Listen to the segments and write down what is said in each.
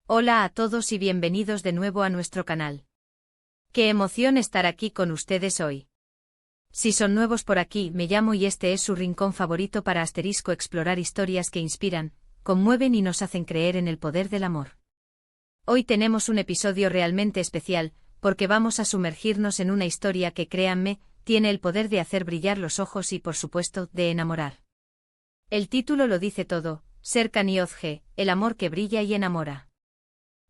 Hola a todos y bienvenidos de nuevo a nuestro canal. Qué emoción estar aquí con ustedes hoy. Si son nuevos por aquí, me llamo y este es su rincón favorito para explorar historias que inspiran, conmueven y nos hacen creer en el poder del amor. Hoy tenemos un episodio realmente especial, porque vamos a sumergirnos en una historia que, créanme, tiene el poder de hacer brillar los ojos y, por supuesto, de enamorar. El título lo dice todo: Serkan y Özge, el amor que brilla y enamora.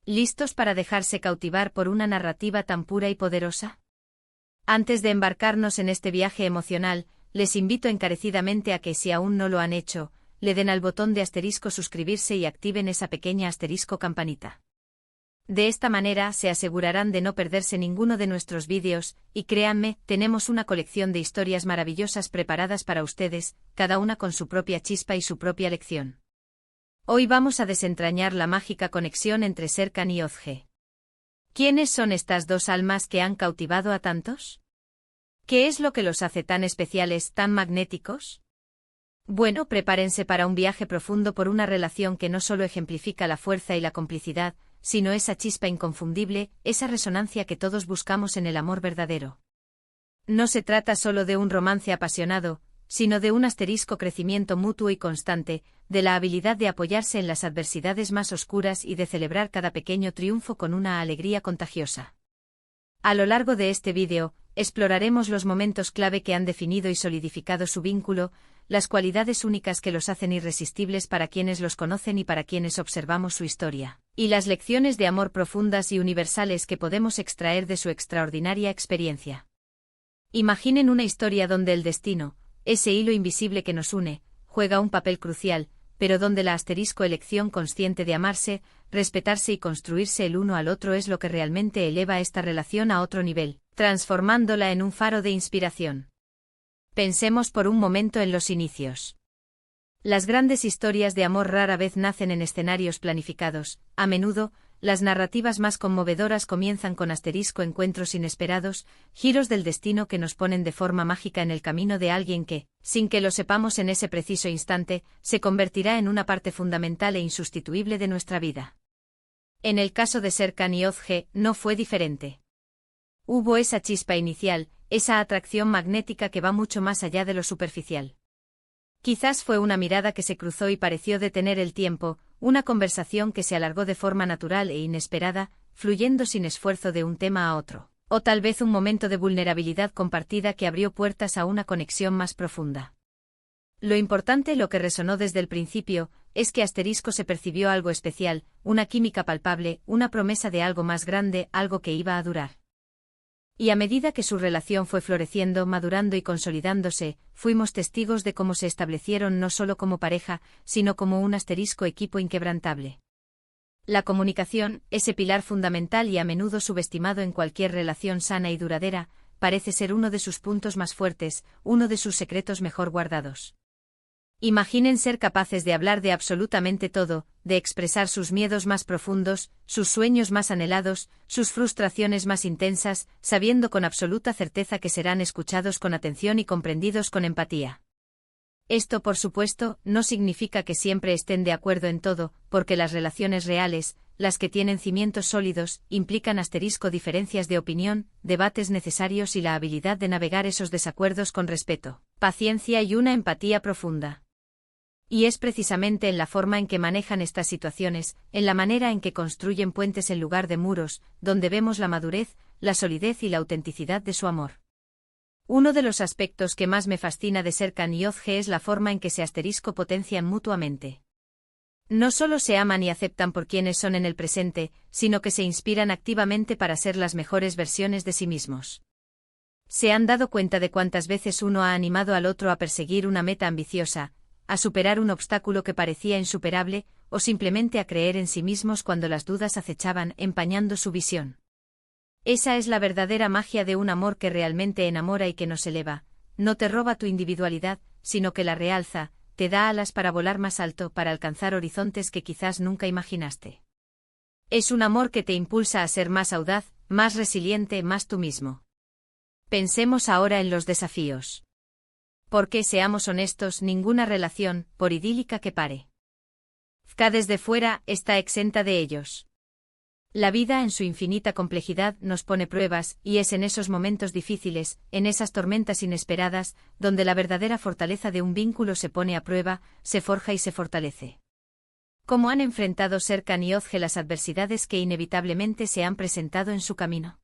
¿Listos para dejarse cautivar por una narrativa tan pura y poderosa? Antes de embarcarnos en este viaje emocional, les invito encarecidamente a que, si aún no lo han hecho, le den al botón de asterisco suscribirse y activen esa pequeña asterisco campanita. De esta manera se asegurarán de no perderse ninguno de nuestros vídeos, y créanme, tenemos una colección de historias maravillosas preparadas para ustedes, cada una con su propia chispa y su propia lección. Hoy vamos a desentrañar la mágica conexión entre Serkan y Özge. ¿Quiénes son estas dos almas que han cautivado a tantos? ¿Qué es lo que los hace tan especiales, tan magnéticos? Bueno, prepárense para un viaje profundo por una relación que no solo ejemplifica la fuerza y la complicidad, sino esa chispa inconfundible, esa resonancia que todos buscamos en el amor verdadero. No se trata solo de un romance apasionado, sino de un crecimiento mutuo y constante, de la habilidad de apoyarse en las adversidades más oscuras y de celebrar cada pequeño triunfo con una alegría contagiosa. A lo largo de este vídeo, exploraremos los momentos clave que han definido y solidificado su vínculo, las cualidades únicas que los hacen irresistibles para quienes los conocen y para quienes observamos su historia, y las lecciones de amor profundas y universales que podemos extraer de su extraordinaria experiencia. Imaginen una historia donde el destino, ese hilo invisible que nos une, juega un papel crucial, pero donde la elección consciente de amarse, respetarse y construirse el uno al otro es lo que realmente eleva esta relación a otro nivel, transformándola en un faro de inspiración. Pensemos por un momento en los inicios. Las grandes historias de amor rara vez nacen en escenarios planificados. A menudo, las narrativas más conmovedoras comienzan con encuentros inesperados, giros del destino que nos ponen de forma mágica en el camino de alguien que, sin que lo sepamos en ese preciso instante, se convertirá en una parte fundamental e insustituible de nuestra vida. En el caso de Serkan y Özge, no fue diferente. Hubo esa chispa inicial, esa atracción magnética que va mucho más allá de lo superficial. Quizás fue una mirada que se cruzó y pareció detener el tiempo, una conversación que se alargó de forma natural e inesperada, fluyendo sin esfuerzo de un tema a otro, o tal vez un momento de vulnerabilidad compartida que abrió puertas a una conexión más profunda. Lo importante, lo que resonó desde el principio, es que se percibió algo especial, una química palpable, una promesa de algo más grande, algo que iba a durar. Y a medida que su relación fue floreciendo, madurando y consolidándose, fuimos testigos de cómo se establecieron no solo como pareja, sino como un equipo inquebrantable. La comunicación, ese pilar fundamental y a menudo subestimado en cualquier relación sana y duradera, parece ser uno de sus puntos más fuertes, uno de sus secretos mejor guardados. Imaginen ser capaces de hablar de absolutamente todo, de expresar sus miedos más profundos, sus sueños más anhelados, sus frustraciones más intensas, sabiendo con absoluta certeza que serán escuchados con atención y comprendidos con empatía. Esto, por supuesto, no significa que siempre estén de acuerdo en todo, porque las relaciones reales, las que tienen cimientos sólidos, implican diferencias de opinión, debates necesarios y la habilidad de navegar esos desacuerdos con respeto, paciencia y una empatía profunda. Y es precisamente en la forma en que manejan estas situaciones, en la manera en que construyen puentes en lugar de muros, donde vemos la madurez, la solidez y la autenticidad de su amor. Uno de los aspectos que más me fascina de Serkan y Özge es la forma en que se potencian mutuamente. No solo se aman y aceptan por quienes son en el presente, sino que se inspiran activamente para ser las mejores versiones de sí mismos. ¿Se han dado cuenta de cuántas veces uno ha animado al otro a perseguir una meta ambiciosa, a superar un obstáculo que parecía insuperable, o simplemente a creer en sí mismos cuando las dudas acechaban, empañando su visión? Esa es la verdadera magia de un amor que realmente enamora y que nos eleva, no te roba tu individualidad, sino que la realza, te da alas para volar más alto, para alcanzar horizontes que quizás nunca imaginaste. Es un amor que te impulsa a ser más audaz, más resiliente, más tú mismo. Pensemos ahora en los desafíos. Porque, seamos honestos, ninguna relación, por idílica que pare, desde fuera, está exenta de ellos. La vida en su infinita complejidad nos pone pruebas, y es en esos momentos difíciles, en esas tormentas inesperadas, donde la verdadera fortaleza de un vínculo se pone a prueba, se forja y se fortalece. ¿Cómo han enfrentado Serkan y Özge las adversidades que inevitablemente se han presentado en su camino?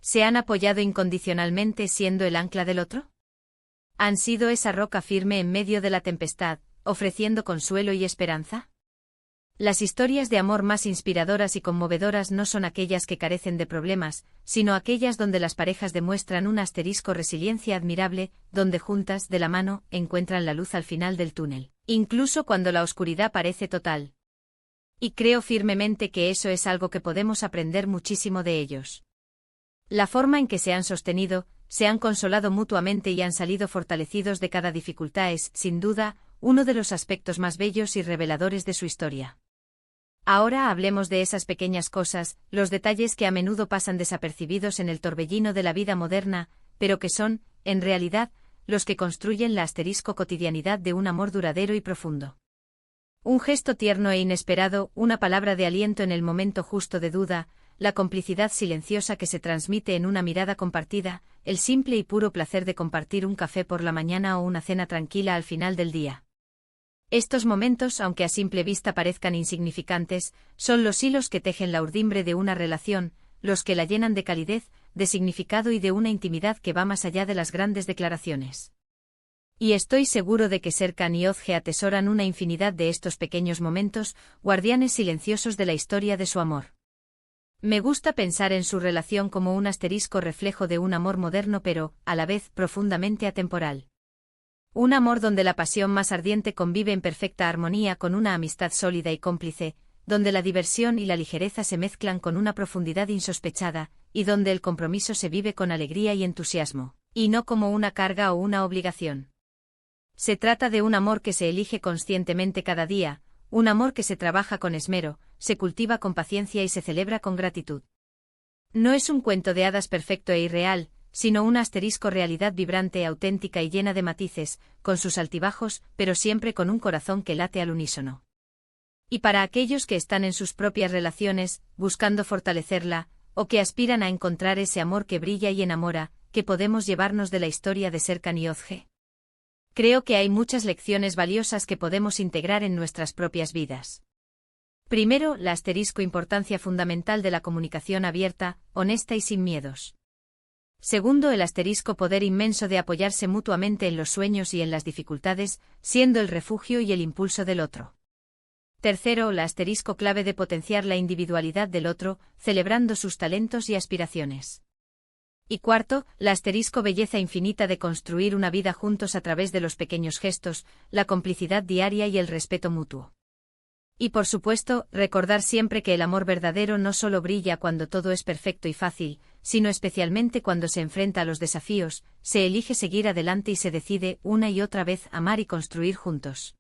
¿Se han apoyado incondicionalmente siendo el ancla del otro? ¿Han sido esa roca firme en medio de la tempestad, ofreciendo consuelo y esperanza? Las historias de amor más inspiradoras y conmovedoras no son aquellas que carecen de problemas, sino aquellas donde las parejas demuestran una resiliencia admirable, donde juntas, de la mano, encuentran la luz al final del túnel, incluso cuando la oscuridad parece total. Y creo firmemente que eso es algo que podemos aprender muchísimo de ellos. La forma en que se han sostenido, se han consolado mutuamente y han salido fortalecidos de cada dificultad es, sin duda, uno de los aspectos más bellos y reveladores de su historia. Ahora hablemos de esas pequeñas cosas, los detalles que a menudo pasan desapercibidos en el torbellino de la vida moderna, pero que son, en realidad, los que construyen la cotidianidad de un amor duradero y profundo. Un gesto tierno e inesperado, una palabra de aliento en el momento justo de duda, la complicidad silenciosa que se transmite en una mirada compartida, el simple y puro placer de compartir un café por la mañana o una cena tranquila al final del día. Estos momentos, aunque a simple vista parezcan insignificantes, son los hilos que tejen la urdimbre de una relación, los que la llenan de calidez, de significado y de una intimidad que va más allá de las grandes declaraciones. Y estoy seguro de que Serkan y Özge atesoran una infinidad de estos pequeños momentos, guardianes silenciosos de la historia de su amor. Me gusta pensar en su relación como un reflejo de un amor moderno pero, a la vez, profundamente atemporal. Un amor donde la pasión más ardiente convive en perfecta armonía con una amistad sólida y cómplice, donde la diversión y la ligereza se mezclan con una profundidad insospechada, y donde el compromiso se vive con alegría y entusiasmo, y no como una carga o una obligación. Se trata de un amor que se elige conscientemente cada día, un amor que se trabaja con esmero, se cultiva con paciencia y se celebra con gratitud. No es un cuento de hadas perfecto e irreal, sino una realidad vibrante, auténtica y llena de matices, con sus altibajos, pero siempre con un corazón que late al unísono. Y para aquellos que están en sus propias relaciones, buscando fortalecerla, o que aspiran a encontrar ese amor que brilla y enamora, ¿qué podemos llevarnos de la historia de Serkan y Özge? Creo que hay muchas lecciones valiosas que podemos integrar en nuestras propias vidas. Primero, la importancia fundamental de la comunicación abierta, honesta y sin miedos. Segundo, el poder inmenso de apoyarse mutuamente en los sueños y en las dificultades, siendo el refugio y el impulso del otro. Tercero, la clave de potenciar la individualidad del otro, celebrando sus talentos y aspiraciones. Y cuarto, la belleza infinita de construir una vida juntos a través de los pequeños gestos, la complicidad diaria y el respeto mutuo. Y por supuesto, recordar siempre que el amor verdadero no solo brilla cuando todo es perfecto y fácil, sino especialmente cuando se enfrenta a los desafíos, se elige seguir adelante y se decide una y otra vez amar y construir juntos.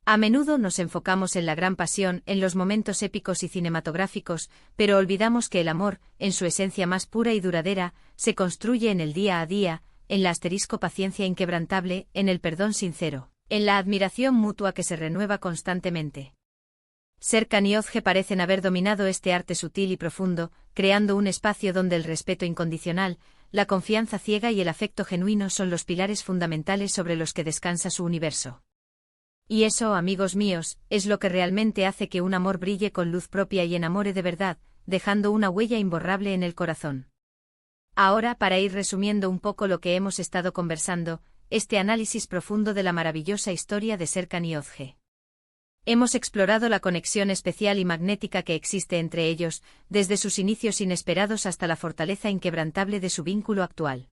A menudo nos enfocamos en la gran pasión, en los momentos épicos y cinematográficos, pero olvidamos que el amor, en su esencia más pura y duradera, se construye en el día a día, en la paciencia inquebrantable, en el perdón sincero, en la admiración mutua que se renueva constantemente. Serkan y Özge parecen haber dominado este arte sutil y profundo, creando un espacio donde el respeto incondicional, la confianza ciega y el afecto genuino son los pilares fundamentales sobre los que descansa su universo. Y eso, amigos míos, es lo que realmente hace que un amor brille con luz propia y enamore de verdad, dejando una huella imborrable en el corazón. Ahora, para ir resumiendo un poco lo que hemos estado conversando, este análisis profundo de la maravillosa historia de Serkan y Özge. Hemos explorado la conexión especial y magnética que existe entre ellos, desde sus inicios inesperados hasta la fortaleza inquebrantable de su vínculo actual.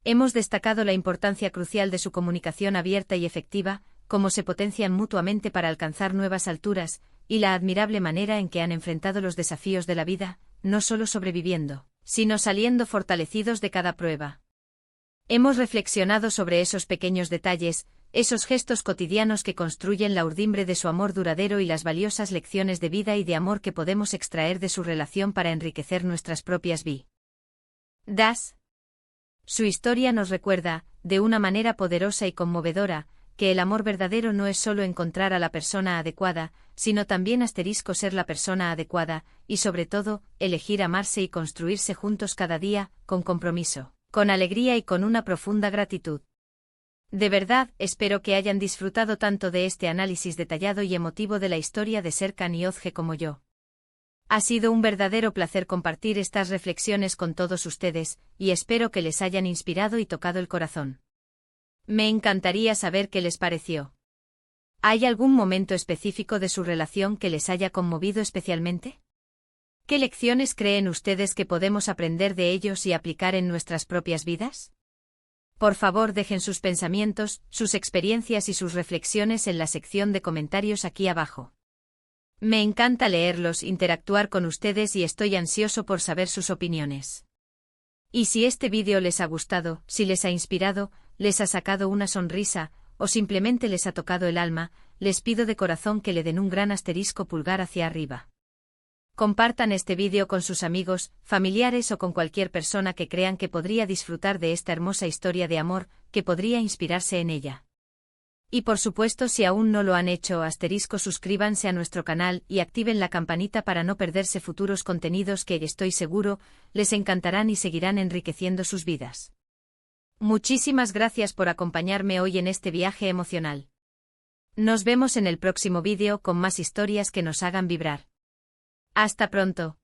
Hemos destacado la importancia crucial de su comunicación abierta y efectiva, cómo se potencian mutuamente para alcanzar nuevas alturas, y la admirable manera en que han enfrentado los desafíos de la vida, no solo sobreviviendo, sino saliendo fortalecidos de cada prueba. Hemos reflexionado sobre esos pequeños detalles, esos gestos cotidianos que construyen la urdimbre de su amor duradero y las valiosas lecciones de vida y de amor que podemos extraer de su relación para enriquecer nuestras propias vidas. Su historia nos recuerda, de una manera poderosa y conmovedora, que el amor verdadero no es solo encontrar a la persona adecuada, sino también ser la persona adecuada, y sobre todo, elegir amarse y construirse juntos cada día, con compromiso, con alegría y con una profunda gratitud. De verdad, espero que hayan disfrutado tanto de este análisis detallado y emotivo de la historia de Serkan y Ozge como yo. Ha sido un verdadero placer compartir estas reflexiones con todos ustedes, y espero que les hayan inspirado y tocado el corazón. Me encantaría saber qué les pareció. ¿Hay algún momento específico de su relación que les haya conmovido especialmente? ¿Qué lecciones creen ustedes que podemos aprender de ellos y aplicar en nuestras propias vidas? Por favor, dejen sus pensamientos, sus experiencias y sus reflexiones en la sección de comentarios aquí abajo. Me encanta leerlos, interactuar con ustedes y estoy ansioso por saber sus opiniones. Y si este vídeo les ha gustado, si les ha inspirado, les ha sacado una sonrisa, o simplemente les ha tocado el alma, les pido de corazón que le den un gran pulgar hacia arriba. Compartan este vídeo con sus amigos, familiares o con cualquier persona que crean que podría disfrutar de esta hermosa historia de amor, que podría inspirarse en ella. Y por supuesto, si aún no lo han hecho, suscríbanse a nuestro canal y activen la campanita para no perderse futuros contenidos que estoy seguro les encantarán y seguirán enriqueciendo sus vidas. Muchísimas gracias por acompañarme hoy en este viaje emocional. Nos vemos en el próximo vídeo con más historias que nos hagan vibrar. Hasta pronto.